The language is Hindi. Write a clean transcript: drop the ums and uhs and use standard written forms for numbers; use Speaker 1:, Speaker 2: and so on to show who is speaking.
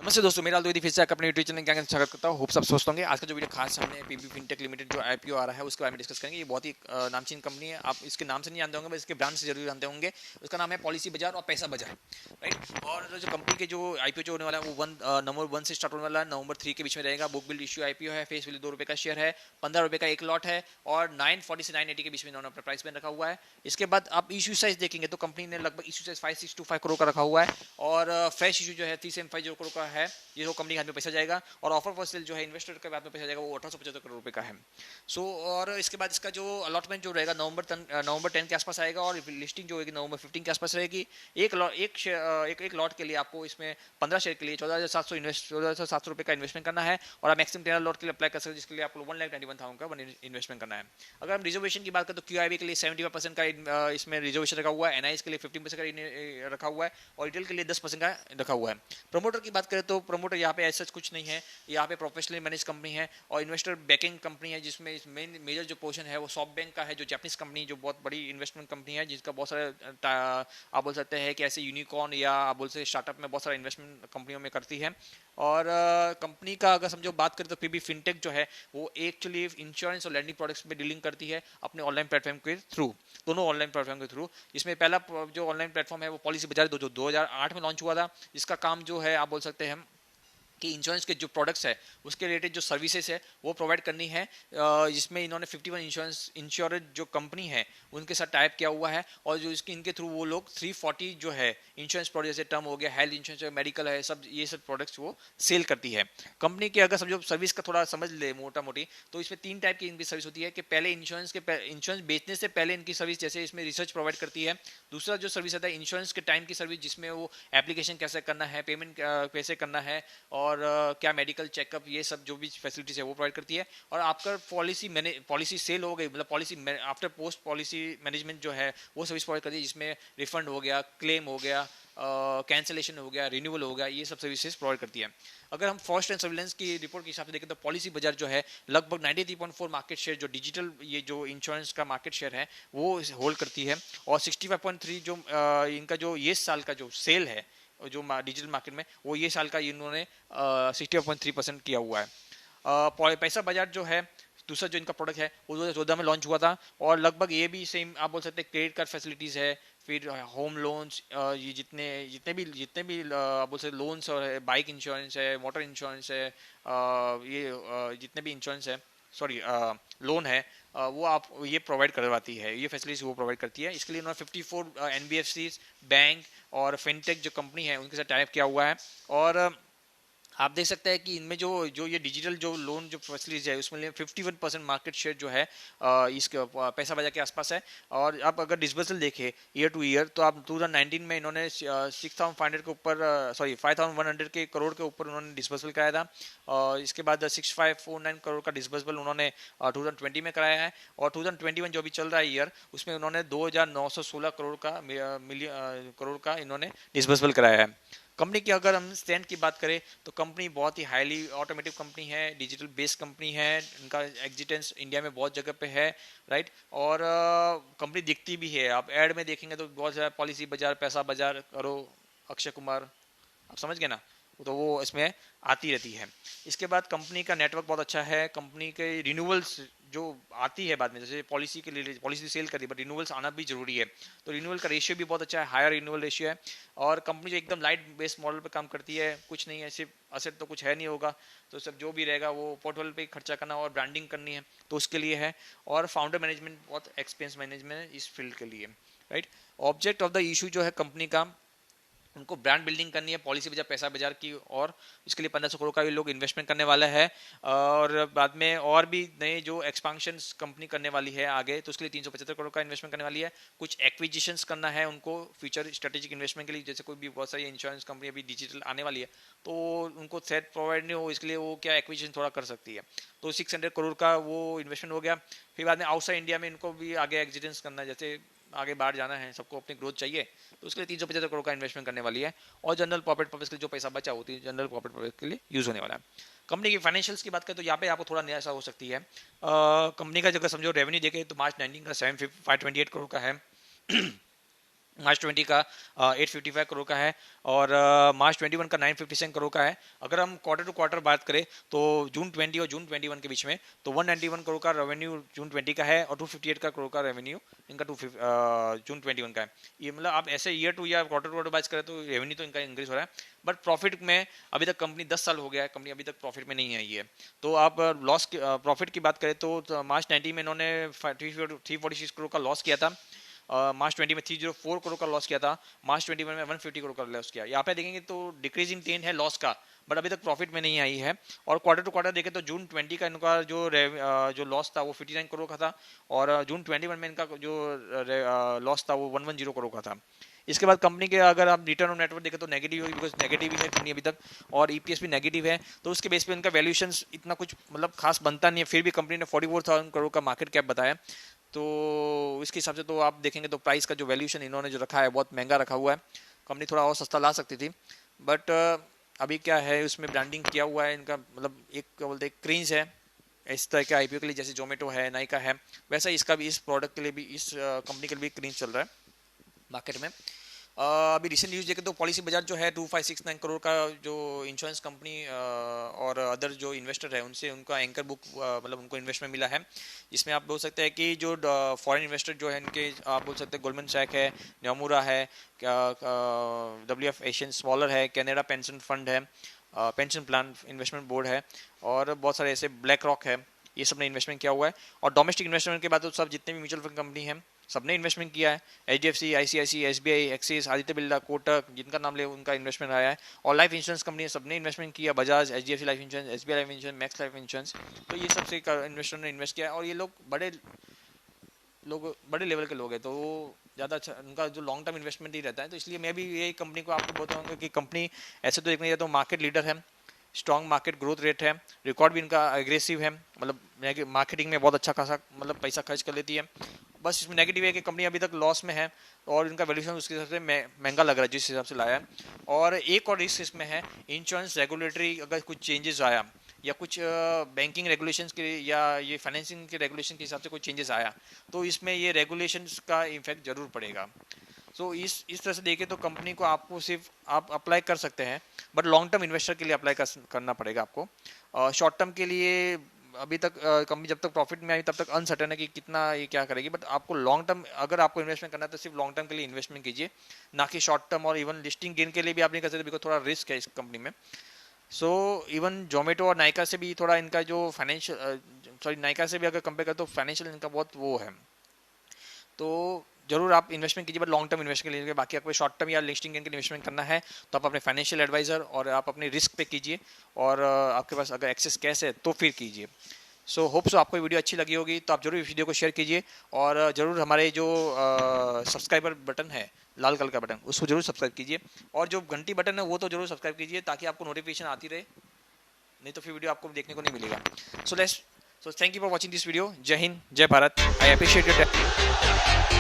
Speaker 1: नमस्ते दोस्तों, मेरा द्विवेदी फिर से अपने यूट्यूब चैनल क्या स्वागत करता हूँ। होप सब स्वस्थ होंगे। आज का जो वीडियो खास हमने पीबी फिनटेक लिमिटेड जो आईपीओ आ रहा है उसके बारे में डिस्कस करेंगे। ये बहुत ही नामचीन कंपनी है। आप इसके नाम से नहीं जानते होंगे, बस इसके ब्रांड से जरूर जानते होंगे। उसका नाम है पॉलिसी बाजार और पैसा बाजार, राइट। और जो कंपनी के जो आईपीओ जो होने वाला है वो नवंबर 1 से स्टार्ट होने वाला है, नवंबर 3 के बीच में रहेगा। बुक बिल्ड इश्यू आईपीओ है, फेस वैल्यू ₹2 का शेयर है, ₹15 का एक लॉट है और 940 से 980 के बीच में इन्होंने अपना प्राइस में रखा हुआ है। इसके बाद आप इश्यू साइज देखेंगे तो कंपनी ने लगभग इश्यू साइज 5625 करोड़ का रखा हुआ है और फ्रेश इशू जो है 3750 करोड़ का है। ये जो कंपनी के हाथ में पैसा जाएगा और ऑफर फॉर सेल जो है इन्वेस्टर के हाथ में पैसा जाएगा वो 1875 करोड़ रुपए का है। और इसके बाद इसका जो अलॉटमेंट जो रहेगा नवंबर 10 के आसपास आएगा और लिस्टिंग जो होगी नवंबर 15 के आसपास रहेगी। एक लॉट के लिए आपको इसमें 15 शेयर के लिए 14,700 रुपए का इन्वेस्टमेंट करना है और आप मैक्सिमम 13 लॉट के लिए अप्लाई कर सकते हैं, जिसके लिए आपको 1,91,000 का इन्वेस्टमेंट करना है। अगर हम रिजर्वेशन की बात करें तो क्यूआईबी के लिए 75% का इसमें रिजर्वेशन रखा हुआ है, एनआईएस के लिए 15% का रखा हुआ है और रिटेल के लिए 10% का रखा हुआ है। प्रमोटर की बात करें तो प्रमोटर यहाँ पे ऐसा कुछ नहीं है। यहाँ पे प्रोफेशनली मैनेज कंपनी है और इन्वेस्टर बैकिंग कंपनी है, जिसमें मेजर जो पोर्शन है वो सॉफ्ट बैंक का है, जो जापानीज कंपनी जो बहुत बड़ी इन्वेस्टमेंट कंपनी है, जिसका बहुत सारे आप बोल सकते हैं कि ऐसे यूनिकॉर्न या आप बोल सकते स्टार्टअप में बहुत सारा इन्वेस्टमेंट कंपनियों में करती है। और कंपनी का अगर समझो बात करें तो पीबी फिनटेक जो है वो एक्चुअली इंश्योरेंस और लैंडिंग प्रोडक्ट्स में डीलिंग करती है अपने ऑनलाइन प्लेटफॉर्म के थ्रू, दोनों ऑनलाइन प्लेटफॉर्म के थ्रू। इसमें पहला जो ऑनलाइन प्लेटफॉर्म है वो पॉलिसी बाजार जो 2008 में लॉन्च हुआ था। इसका काम जो है आप बोल सकते हैं कि इंश्योरेंस के जो प्रोडक्ट्स है उसके रिलेटेड जो सर्विसेज है वो प्रोवाइड करनी है, जिसमें इन्होंने 51 इंश्योरेंस जो कंपनी है उनके साथ टाइप किया हुआ है और जो इसके इनके थ्रू वो लोग 340 जो है इंश्योरेंस प्रोडक्ट जैसे टर्म हो गया, हेल्थ इंश्योरेंस, मेडिकल है, सब ये सब प्रोडक्ट्स वो सेल करती है। कंपनी के अगर समझो सर्विस का थोड़ा समझ ले मोटा मोटी तो इसमें 3 टाइप की इनकी सर्विस होती है कि पहले इंश्योरेंस बेचने से पहले इनकी सर्विस जैसे इसमें रिसर्च प्रोवाइड करती है। दूसरा जो सर्विस आता है इंश्योरेंस के टाइम की सर्विस, जिसमें वो एप्लीकेशन कैसे करना है, पेमेंट कैसे करना है और क्या मेडिकल चेकअप, ये सब जो भी फैसिलिटीज है वो प्रोवाइड करती है। और आपका पॉलिसी सेल हो गई, मतलब policy after post policy management जो है वो सर्विस प्रोवाइड करती है, जिसमें रिफंड हो गया, क्लेम हो गया, कैंसिलेशन हो गया, रिन्यूअल हो गया, ये सब सर्विसेज प्रोवाइड करती है। अगर हम फर्स्ट एंड सर्विलेंस की रिपोर्ट के हिसाब से देखें तो पॉलिसी बाजार जो है लगभग 93.4 मार्केट शेयर जो डिजिटल ये जो इंश्योरेंस का मार्केट शेयर है वो होल्ड करती है और 65.3 जो इनका जो ये साल का जो सेल है जो डिजिटल मार्केट में वो ये साल का इन्होंने 60.3% किया हुआ है। पैसा बाजार जो है दूसरा जो इनका प्रोडक्ट है वो 2014 में लॉन्च हुआ था और लगभग ये भी सेम आप बोल सकते हैं क्रेडिट कार्ड फैसिलिटीज़ है, फिर होम लोन्स, ये जितने भी आप बोल सकते लोन्स और बाइक इंश्योरेंस है, मोटर इंश्योरेंस है, जितने भी इंश्योरेंस है, सॉरी लोन है, वो आप ये प्रोवाइड करवाती है, ये फैसिलिटीज वो प्रोवाइड करती है। इसके लिए उन्होंने 54 एनबीएफसीज, बैंक और फिनटेक जो कंपनी है उनके साथ टाइप किया हुआ है। और आप देख सकते हैं कि इनमें जो जो ये डिजिटल जो लोन जो फैसिलिटीज है उसमें 51% मार्केट शेयर जो है इसके पैसा बाजार के आसपास है। और आप अगर डिस्बर्सल देखें ईयर टू ईयर तो आप 2019 में इन्होंने 6,500 के ऊपर, सॉरी 5,100 के करोड़ के ऊपर उन्होंने डिस्बर्सल कराया था। और इसके बाद 6549 करोड़ का डिस्बर्सल उन्होंने 2020 में कराया है और 2021 जो भी चल रहा है ईयर उसमें उन्होंने 2,916 करोड़ का करोड़ का इन्होंने डिस्बर्सल कराया है। कंपनी की अगर हम स्ट्रेंथ की बात करें तो कंपनी बहुत ही हाईली ऑटोमेटिव कंपनी है, डिजिटल बेस्ड कंपनी है, इनका एग्जिस्टेंस इंडिया में बहुत जगह पे है, राइट। और कंपनी दिखती भी है, आप ऐड में देखेंगे तो बहुत सारा पॉलिसी बाजार, पैसा बाजार करो, अक्षय कुमार, आप समझ गए ना, तो वो इसमें आती रहती है। इसके बाद कंपनी का नेटवर्क बहुत अच्छा है। कंपनी के रिन्यूअल्स जो आती है बाद में, जैसे पॉलिसी के लिए पॉलिसी सेल करी बट रिन्यूअल्स आना भी जरूरी है, तो रिन्यूअल का रेशियो भी बहुत अच्छा है, हायर रिन्यूअल रेशियो है। और कंपनी जो एकदम लाइट बेस्ड मॉडल पे काम करती है, कुछ नहीं है, सिर्फ असेट तो कुछ है नहीं होगा, तो सब जो भी रहेगा वो पोर्टफोलियो पे खर्चा करना और ब्रांडिंग करनी है तो उसके लिए है। और फाउंडर मैनेजमेंट बहुत एक्सपीरियंस मैनेजमेंट है इस फील्ड के लिए, right. Object of the issue जो है कंपनी का, उनको ब्रांड बिल्डिंग करनी है पॉलिसी बाजार पैसा बाजार की, और इसके लिए 1500 करोड़ का भी लोग इन्वेस्टमेंट करने वाला है। और बाद में और भी नए जो एक्सपांशन कंपनी करने वाली है आगे, तो उसके लिए 375 करोड़ का इन्वेस्टमेंट करने वाली है। कुछ एक्विजिशंस करना है उनको फ्यूचर स्ट्रेटेजिक इन्वेस्टमेंट के लिए, जैसे कोई भी बहुत सारी इंश्योरेंस कंपनी अभी डिजिटल आने वाली है तो उनको सेट प्रोवाइड नहीं हो, इसके लिए वो क्या एक्विजिशन थोड़ा कर सकती है, तो 600 करोड़ का वो इन्वेस्टमेंट हो गया। फिर बाद में आउटसाइड इंडिया में इनको भी आगे एग्जिटेंस करना है, जैसे आगे बाहर जाना है, सबको अपनी ग्रोथ चाहिए, तो उसके लिए 375 करोड़ का इन्वेस्टमेंट करने वाली है। और जनरल कॉर्पोरेट पर्पस के लिए जो पैसा बचा होती है जनरल कॉर्पोरेट पर्पस के लिए यूज होने वाला है। कंपनी की फाइनेंशियल्स की बात करें तो यहाँ पे आपको थोड़ा निराशा हो सकती है। कंपनी का अगर समझो रेवेन्यू देखें तो मार्च 19 का 528 करोड़ का है मार्च 20 का 855 करोड़ का है, और मार्च 21 का 957 करोड़ का है। अगर हम क्वार्टर टू क्वार्टर बात करें तो जून 20 और जून 21 के बीच में तो 191 करोड़ का रेवेन्यू जून 20 का है, और 258 का करोड़ का रेवेन्यू इनका जून 21 का है। ये मतलब आप ऐसे year to year quarter to quarter बात करें तो रेवेन्यू तो इनका इंक्रीज हो रहा है, बट प्रॉफिट में अभी तक कंपनी 10 साल हो गया है, कंपनी अभी तक प्रॉफिट में नहीं आई है। तो आप लॉस प्रॉफिट की बात करें तो मार्च 19 में इन्होंने 346 करोड़ का लॉस किया था, मार्च 20 में 304 करोड़ का लॉस किया था, मार्च 21 में 150 करोड़ का लॉस किया। यहाँ पे देखेंगे तो डिक्रीजिंग ट्रेंड है लॉस का, बट अभी तक प्रॉफिट में नहीं आई है। और क्वार्टर टू क्वार्टर देखें तो जून 20 का इनका जो लॉस था वो 59 करोड़ का था, और जून 21 में इनका जो लॉस था वो 110 करोड़ का था। इसके बाद कंपनी के अगर आप रिटर्न ऑन नेटवर्थ देखें तो नेगेटिव होगी, बिकॉज नेगेटिव ही है कंपनी अभी तक, और ईपीएस भी नेगेटिव है। तो उसके बेस पे इनका वैल्यूएशन इतना कुछ मतलब खास बनता नहीं है, फिर भी कंपनी ने 44,000 करोड़ का मार्केट कैप बताया। तो इसके हिसाब से तो आप देखेंगे तो प्राइस का जो वैल्यूएशन इन्होंने जो रखा है बहुत महंगा रखा हुआ है। कंपनी थोड़ा और सस्ता ला सकती थी, बट अभी क्या है उसमें ब्रांडिंग किया हुआ है इनका, मतलब एक क्या बोलते हैं क्रेंज है इस तरह के आईपीओ के लिए, जैसे जोमेटो है, नाइका है, वैसा इसका भी इस प्रोडक्ट के लिए भी इस कंपनी के लिए भी क्रेंज चल रहा है मार्केट में। अभी रिसेंट न्यूज़ देखें तो पॉलिसी बजाज जो है 2569 करोड़ का जो इंश्योरेंस कंपनी और अदर जो इन्वेस्टर है उनसे उनका एंकर बुक मतलब उनको इन्वेस्टमेंट मिला है, जिसमें आप बोल सकते हैं कि जो फॉरेन इन्वेस्टर जो है इनके आप बोल सकते हैं गोल्डमैन सैक है, नोमुरा है, WF एशियन स्मॉलर है, कैनेडा पेंशन फंड है, पेंशन प्लान इन्वेस्टमेंट बोर्ड है, और बहुत सारे ऐसे ब्लैक रॉक है, ये सब ने इन्वेस्टमेंट किया हुआ है। और डोमेस्टिक इन्वेस्टमेंट के बाद तो सब जितने भी म्यूचुअल फंड कंपनी है सबने इन्वेस्टमेंट किया है, HDFC, ICICI, SBI, axis, Aditya Birla, Kotak, जिनका नाम ले उनका इन्वेस्टमेंट आया है, और लाइफ इंश्योरेंस कंपनी सबने इन्वेस्टमेंट किया, Bajaj, HDFC life insurance, SBI life insurance, max life insurance. तो ये सबसे इन्वेस्टर ने इन्वेस्ट किया है, और ये लोग बड़े लेवल के लोग हैं, तो वो ज़्यादा अच्छा उनका जो लॉन्ग टर्म इन्वेस्टमेंट ही रहता है। तो इसलिए मैं भी ये कंपनी को आपको बताऊंगा कि कंपनी ऐसे तो देखने जाए तो मार्केट लीडर है, स्ट्रॉन्ग मार्केट ग्रोथ रेट है, रिकॉर्ड भी इनका एग्रेसिव है, मतलब मार्केटिंग में बहुत अच्छा खासा मतलब पैसा खर्च कर लेती है। बस इसमें नेगेटिव है कि कंपनी अभी तक लॉस में है, और इनका वैल्यूएशन उसके हिसाब से महंगा लग रहा है जिस हिसाब से लाया है। और एक और रिस्क इसमें है, इंश्योरेंस रेगुलेटरी अगर कुछ चेंजेस आया, या कुछ बैंकिंग रेगुलेशंस के या ये फाइनेंसिंग के रेगुलेशन के हिसाब से कोई चेंजेस आया, तो इसमें ये रेगुलेशंस का इफेक्ट जरूर पड़ेगा। सो इस तरह से देखें तो कंपनी को आपको सिर्फ आप अप्लाई कर सकते हैं, बट लॉन्ग टर्म इन्वेस्टर के लिए अप्लाई करना पड़ेगा आपको। शॉर्ट टर्म के लिए अभी तक कंपनी जब तक प्रॉफिट में आई तब तक अनसर्टेन है कि कितना ये क्या करेगी, बट आपको लॉन्ग टर्म अगर आपको इन्वेस्टमेंट करना है तो सिर्फ लॉन्ग टर्म के लिए इन्वेस्टमेंट कीजिए, ना कि शॉर्ट टर्म। और इवन लिस्टिंग गेन के लिए भी आप नहीं कर सकते, बिकॉज थोड़ा रिस्क है इस कंपनी में। सो इवन जोमेटो और नाइका से भी थोड़ा इनका जो फाइनेंशियल नाइका से भी अगर कंपेयर करें तो फाइनेंशियल इनका बहुत वो है। तो जरूर आप इन्वेस्टमेंट कीजिए, बट लॉन्ग टर्म इन्वेस्टमेंट के लिए। बाकी आपको शॉर्ट टर्म या लिस्टिंग गेन के लिए इन्वेस्टमेंट करना है तो आप अपने फाइनेंशियल एडवाइजर और आप अपने रिस्क पे कीजिए, और आपके पास अगर एक्सेस कैश है तो फिर कीजिए। सो होप सो आपको वीडियो अच्छी लगी होगी, तो आप जरूर इस वीडियो को शेयर कीजिए, और जरूर हमारे जो सब्सक्राइबर बटन है लाल कलर का बटन उसको जरूर सब्सक्राइब कीजिए, और जो घंटी बटन है वो तो जरूर सब्सक्राइब कीजिए ताकि आपको नोटिफिकेशन आती रहे, नहीं तो फिर वीडियो आपको देखने को नहीं मिलेगा। So thank you for watching this video. जय हिंद, जय Bharat. I appreciate your time.